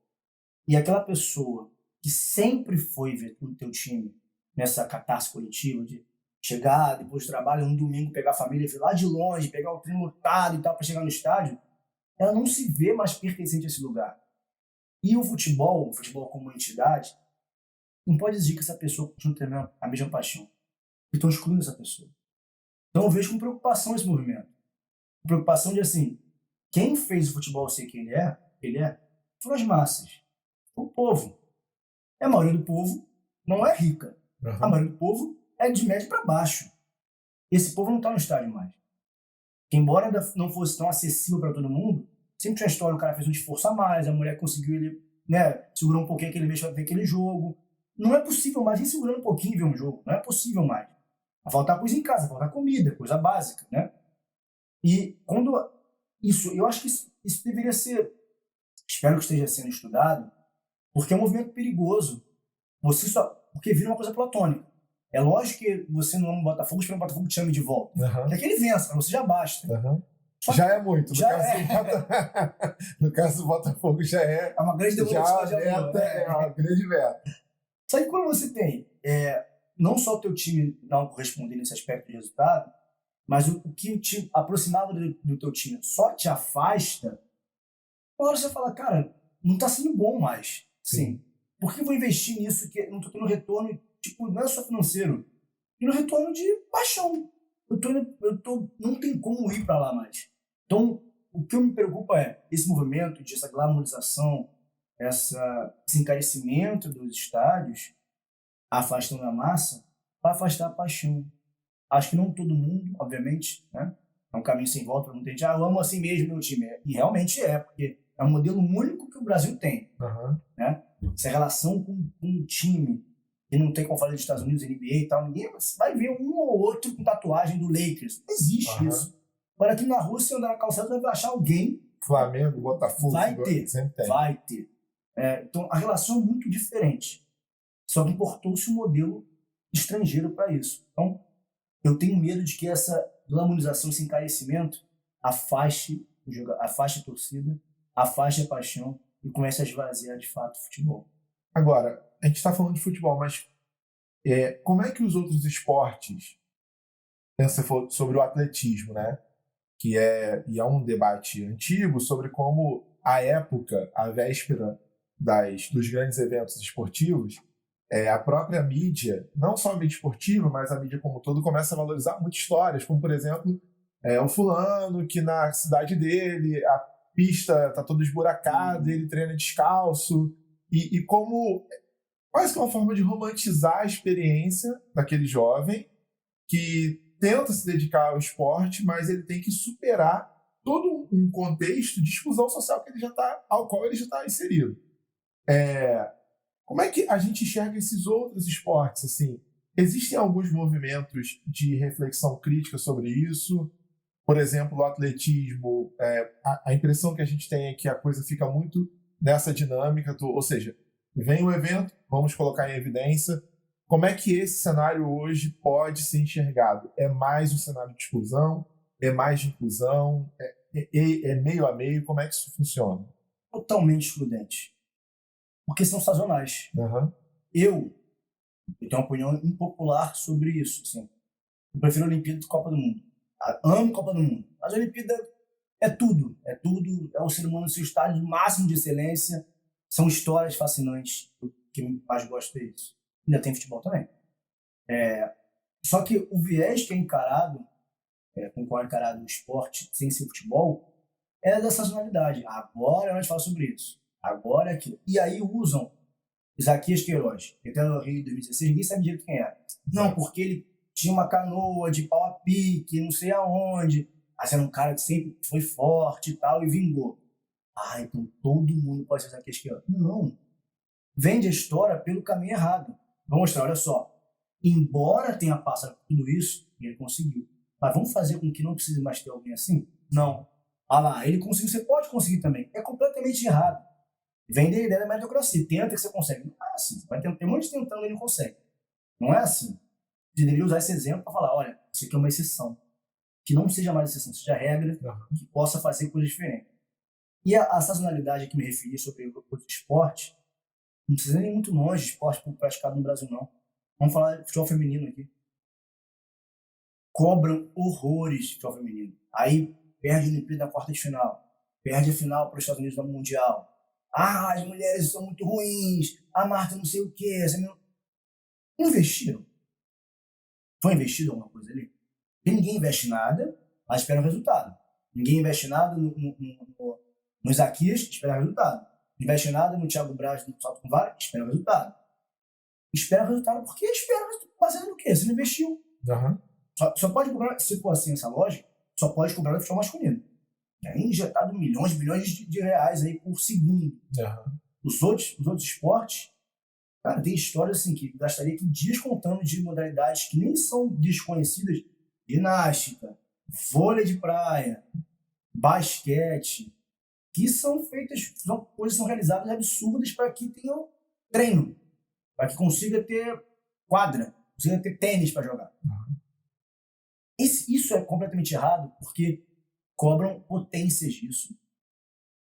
e aquela pessoa que sempre foi ver o teu time nessa catarse coletiva de chegar depois do trabalho, um domingo, pegar a família, vir lá de longe, pegar o trem lotado e tal para chegar no estádio, ela não se vê mais pertencente a esse lugar. E o futebol como entidade, não pode exigir que essa pessoa continue tendo a mesma paixão. Estão excluindo essa pessoa. Então eu vejo com preocupação esse movimento. Com preocupação de assim, quem fez o futebol ser quem ele é, foram as massas. O povo. A maioria do povo não é rica. A maioria do povo é de médio para baixo. Esse povo não está no estádio mais. Que embora não fosse tão acessível para todo mundo, sempre tinha a história, o cara fez um esforço a mais, a mulher conseguiu ele, né, segurar um pouquinho aquele mês para ver aquele jogo. Não é possível mais nem segurando um pouquinho ver um jogo. Não é possível mais. Vai faltar coisa em casa, vai faltar comida, coisa básica, né? E quando isso, eu acho que isso deveria ser, espero que esteja sendo estudado, porque é um movimento perigoso. Porque vira uma coisa platônica. É lógico que você não ama o Botafogo, espera o Botafogo te chame de volta. Quer que ele vença, para você já basta. Já é muito. No caso do Botafogo já é. É uma grande devolução de amor. É uma grande meta. Só que quando você tem não só o teu time não corresponder nesse aspecto de resultado, mas o que o time aproximado do teu time só te afasta, uma hora você fala, cara, não tá sendo bom mais. Sim. Por que eu vou investir nisso que não tô tendo retorno, tipo, não é só financeiro, e no retorno de paixão. Não tem como ir para lá mais. Então, o que me preocupa é esse movimento de essa glamorização, esse encarecimento dos estádios, afastando a massa, para afastar a paixão. Acho que não todo mundo, obviamente, né? É um caminho sem volta para muita gente. Eu amo assim mesmo meu time. E realmente porque é um modelo único que o Brasil tem. Né? Essa relação com um time que não tem, como eu falei, dos Estados Unidos, NBA e tal, ninguém vai ver um ou outro com tatuagem do Lakers. Não existe isso. Agora aqui na Rússia, se andar na calçada, vai achar alguém. Flamengo, Botafogo, vai ter. Vai ter. Então a relação é muito diferente. Só que importou-se um modelo estrangeiro para isso. Então, eu tenho medo de que essa glamorização, esse encarecimento, afaste a torcida, afaste a paixão e comece a esvaziar de fato o futebol. Agora, a gente está falando de futebol, mas como é que os outros esportes pensam sobre o atletismo, né? Que é um debate antigo sobre como a época, a véspera dos grandes eventos esportivos, a própria mídia, não só a mídia esportiva, mas a mídia como um todo, começa a valorizar muitas histórias, como, por exemplo, o fulano que na cidade dele a pista está toda esburacada, ele treina descalço, e como quase que uma forma de romantizar a experiência daquele jovem que tenta se dedicar ao esporte, mas ele tem que superar todo um contexto de exclusão social ao qual ele já está inserido. Como é que a gente enxerga esses outros esportes? Assim, existem alguns movimentos de reflexão crítica sobre isso? Por exemplo, o atletismo, a impressão que a gente tem é que a coisa fica muito nessa dinâmica, ou seja, vem o evento, vamos colocar em evidência. Como é que esse cenário hoje pode ser enxergado? É mais um cenário de exclusão? É mais de inclusão? É meio a meio? Como é que isso funciona? Totalmente excludente. Porque são sazonais. Eu tenho uma opinião impopular sobre isso. Assim. Eu prefiro a Olimpíada do Copa do Mundo. Amo Copa do Mundo. Mas a Olimpíada é tudo. É tudo. É o ser humano no seu estágio máximo de excelência. São histórias fascinantes. O que mais gosto é isso. Ainda tem futebol também. Só que o viés que é encarado, com qual é encarado o esporte sem ser futebol, é da sazonalidade. Agora a gente fala sobre isso. Agora é aquilo. E aí usam Isaquias Queiroz, que até no Rio de 2016, ninguém sabe direito quem era. Não, porque ele tinha uma canoa de pau a pique, não sei aonde. Mas era um cara que sempre foi forte e tal, e vingou. Ah, então todo mundo pode ser Isaquias Queiroz. Não. Vende a história pelo caminho errado. Vou mostrar, olha só. Embora tenha passado por tudo isso, ele conseguiu. Mas vamos fazer com que não precise mais ter alguém assim? Não. Ah lá, ele conseguiu, você pode conseguir também. É completamente errado. Vende a ideia da meritocracia. Tenta que você consegue. Não é assim. Vai ter um monte de tentando e não consegue. Não é assim. Você deveria usar esse exemplo para falar, olha, isso aqui é uma exceção. Que não seja mais exceção, seja regra, que possa fazer coisas diferentes. E a sazonalidade que me referi sobre o esporte, não precisa nem muito longe, esporte praticado no Brasil, não. Vamos falar de futebol feminino aqui. Cobram horrores de futebol feminino. Aí perde a Olimpíada na quarta de final. Perde a final para os Estados Unidos no Mundial. Ah, as mulheres são muito ruins. A Marta não sei o quê. Investiram. Foi investido alguma coisa ali? E ninguém investe nada, mas espera o resultado. Ninguém investe nada no Isaquias, espera o resultado. Não investe nada no Thiago Braz, no salto com vara, espera o resultado. Espera o resultado porque espera baseado no quê? Você não investiu. Só pode cobrar, se for assim essa lógica, só pode cobrar no futebol masculino. É injetado milhões, bilhões de reais aí por segundo. Os outros esportes, cara, tem histórias assim que gastaria aqui dias contando de modalidades que nem são desconhecidas. Ginástica, vôlei de praia, basquete, que são feitas, coisas são realizadas absurdas para que tenha treino, para que consiga ter quadra, consiga ter tênis para jogar. Isso é completamente errado porque cobram potências disso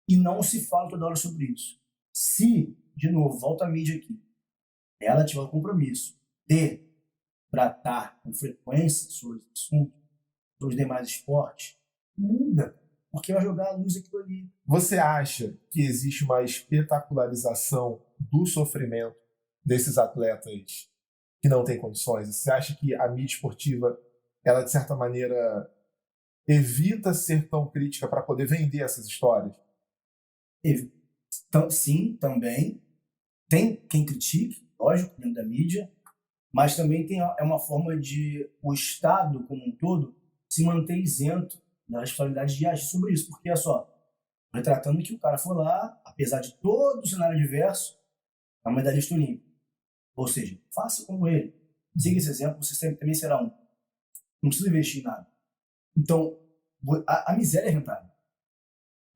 e não se fala toda hora sobre isso. Se, de novo, volta a mídia aqui, ela tiver o compromisso de tratar com frequência sobre esse assunto, sobre os demais esportes, muda, porque vai jogar a luz aquilo ali. Você acha que existe uma espetacularização do sofrimento desses atletas que não têm condições? Você acha que a mídia esportiva, ela de certa maneira evita ser tão crítica para poder vender essas histórias? Sim, também. Tem quem critique, lógico, dentro da mídia, mas também é uma forma de o Estado, como um todo, se manter isento da responsabilidade de agir sobre isso. Porque, olha só, retratando que o cara foi lá, apesar de todo o cenário adverso, é um medalhista olímpico. Ou seja, faça como ele. Siga esse exemplo, você também será um. Não precisa investir em nada. Então, a miséria é rentável.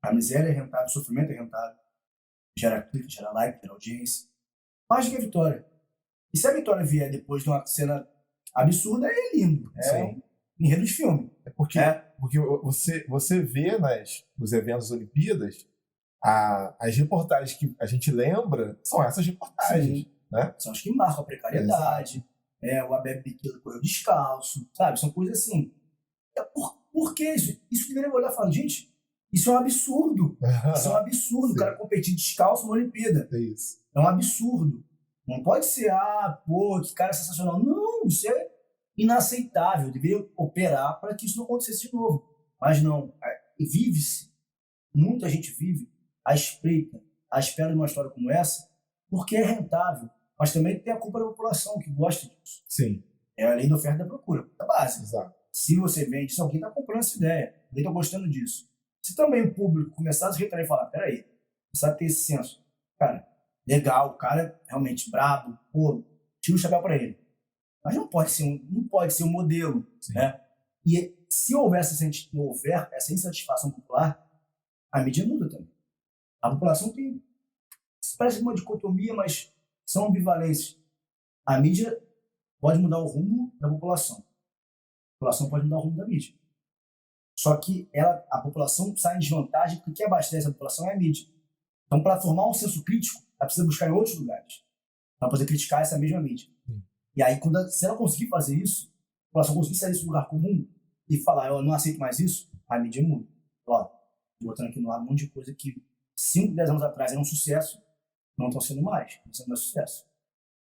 A miséria é rentável, o sofrimento é rentável. Gera clique, gera like, gera audiência. Mais do que a vitória. E se a vitória vier depois de uma cena absurda, é lindo. É um enredo de filme. Porque você vê nos eventos Olimpíadas, as reportagens que a gente lembra são essas reportagens. Né? São as que marcam a precariedade, o Abebe Bikila correu descalço, sabe? São coisas assim. Por que isso? Isso deveria olhar e falar, gente, isso é um absurdo. Isso é um absurdo. O cara competir descalço na Olimpíada. É isso. É um absurdo. Não pode ser, que cara sensacional. Não, isso é inaceitável. Deveria operar para que isso não acontecesse de novo. Mas não. Vive-se. Muita gente vive à espreita, à espera de uma história como essa, porque é rentável. Mas também tem a culpa da população que gosta disso. Sim. É a lei da oferta e da procura. É básico. Exato. Se você vende isso, alguém está comprando essa ideia. Alguém está gostando disso. Se também o público começar a se retrair e falar, peraí, começar a ter esse senso. Cara, legal, o cara é realmente brabo, tira o chapéu para ele. Mas não pode ser um modelo. Né? E se houver essa insatisfação popular, a mídia muda também. A população tem... Parece uma dicotomia, mas são ambivalências. A mídia pode mudar o rumo da população. A população pode mudar o rumo da mídia. Só que a população sai em desvantagem porque quem abastece a população é a mídia. Então, para formar um senso crítico, ela precisa buscar em outros lugares para poder criticar essa mesma mídia. E aí, se ela conseguir fazer isso, a população conseguir sair desse lugar comum e falar, eu não aceito mais isso, a mídia muda. Botando aqui no ar um monte de coisa que 5, 10 anos atrás era um sucesso, não estão sendo mais, estão sendo mais sucesso.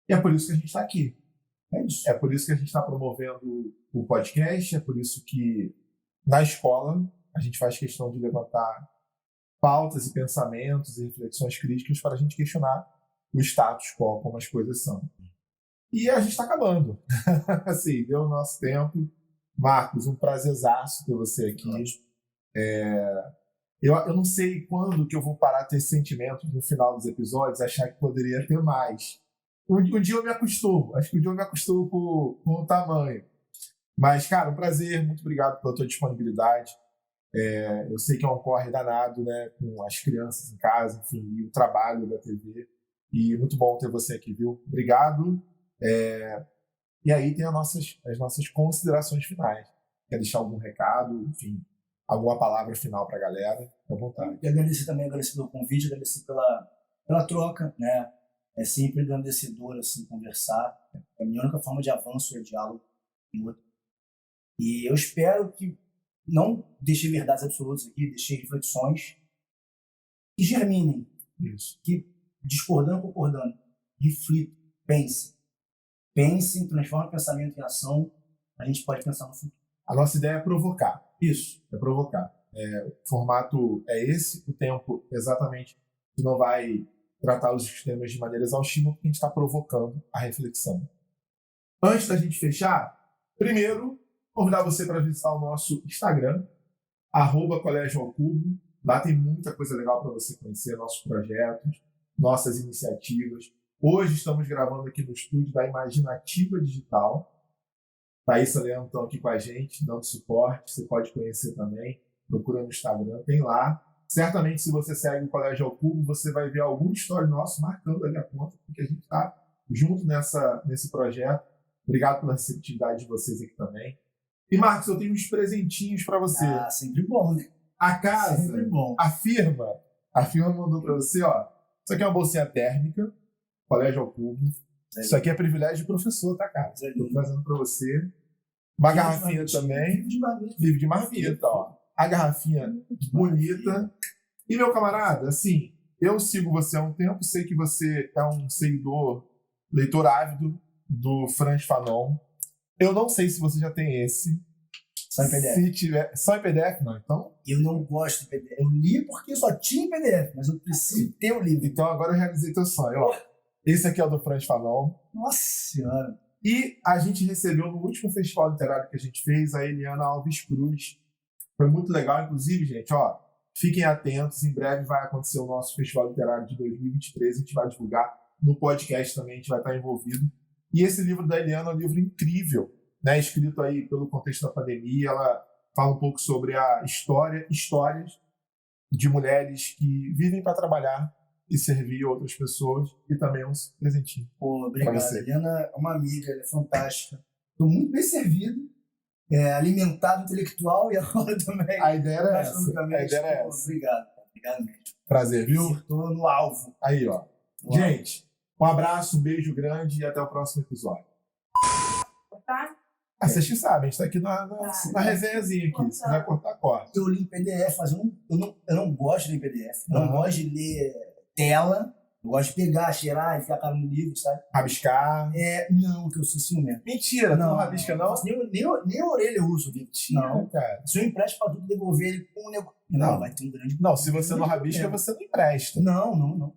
E é por isso que a gente está aqui. É isso. É por isso que a gente está promovendo o podcast, é por isso que na escola a gente faz questão de levantar pautas e pensamentos e reflexões críticas para a gente questionar o status quo, como as coisas são. E a gente está acabando. Assim, deu o nosso tempo. Marcos, um prazerzaço ter você aqui. Eu não sei quando que eu vou parar de ter sentimentos no final dos episódios, achar que poderia ter mais. Um dia eu me acostumo. Acho que um dia eu me acostumo com o tamanho. Mas, cara, um prazer. Muito obrigado pela tua disponibilidade. Eu sei que é um corre danado, né? Com as crianças em casa, enfim, e o trabalho da TV. E muito bom ter você aqui, viu? Obrigado. E aí tem as nossas considerações finais. Quer deixar algum recado, enfim, alguma palavra final para a galera? Fique à vontade. E agradecer pelo convite, agradecer pela troca, né? É sempre engrandecedor, assim, conversar. A minha única forma de avanço é diálogo com outro. E eu espero que não deixei verdades absolutas aqui, deixei reflexões que germinem. Isso. Que, discordando, concordando, reflita, pense, transforma o pensamento em ação, a gente pode pensar no futuro. A nossa ideia é provocar. Isso. É provocar. O formato é esse, o tempo exatamente que não vai tratar os temas de maneira exaustiva, porque a gente está provocando a reflexão. Antes da gente fechar, primeiro, convidar você para visitar o nosso Instagram, @Colégio ao Cubo. Lá tem muita coisa legal para você conhecer, nossos projetos, nossas iniciativas. Hoje estamos gravando aqui no estúdio da Imaginativa Digital. Thaís e Leandro estão aqui com a gente, dando suporte. Você pode conhecer também. Procura no Instagram, tem lá. Certamente, se você segue o Colégio ao Cubo, você vai ver algum story nosso marcando ali a conta, porque a gente está junto nesse projeto. Obrigado pela receptividade de vocês aqui também. E, Marcos, eu tenho uns presentinhos para você. Sempre bom, né? A casa, sempre bom. a firma mandou para você, ó. Isso aqui é uma bolsinha térmica, Colégio ao Cubo. Isso aqui é privilégio de professor, tá, cara? Estou trazendo para você. Uma garrafinha também. Livre de marmita, ó. A garrafinha bonita. E, meu camarada, assim, eu sigo você há um tempo, sei que você é um seguidor, leitor ávido do Frantz Fanon. Eu não sei se você já tem esse. Só em PDF. Se tiver... Só em PDF, não. Então... Eu não gosto de PDF. Eu li porque só tinha em PDF, mas eu preciso ter o livro. Então agora eu realizei teu sonho. Ó. Esse aqui é o do Frantz Fanon. Nossa Senhora. E a gente recebeu no último festival literário que a gente fez a Eliana Alves Cruz. Foi muito legal. Inclusive, gente, ó, fiquem atentos. Em breve vai acontecer o nosso festival literário de 2023. A gente vai divulgar no podcast também. A gente vai estar envolvido. E esse livro da Eliana é um livro incrível, né? Escrito aí pelo contexto da pandemia. Ela fala um pouco sobre histórias de mulheres que vivem para trabalhar e servir outras pessoas, e também um presentinho. Pô, obrigado. A Eliana é uma amiga, ela é fantástica. Estou muito bem servido, alimentado intelectual e agora também. A ideia era essa. Obrigado mesmo. Prazer, viu? Acertou no alvo. Aí, ó. Gente, um abraço, um beijo grande e até o próximo episódio. Tá? Vocês que sabem, a gente tá aqui na resenhazinha aqui. Se quiser cortar, corta. Eu li em PDF, mas eu não gosto de ler em PDF. Eu não gosto de ler tela. Eu gosto de pegar, cheirar e ficar a cara no livro, sabe? Rabiscar. Não, que eu sou ciumento. Mentira, não rabisca não? Nem a orelha eu uso, mentira. Não, cara. Se eu empresto pra tudo devolver ele com um negócio. Não, vai ter um grande. Não, se você não rabisca, você não empresta. Não.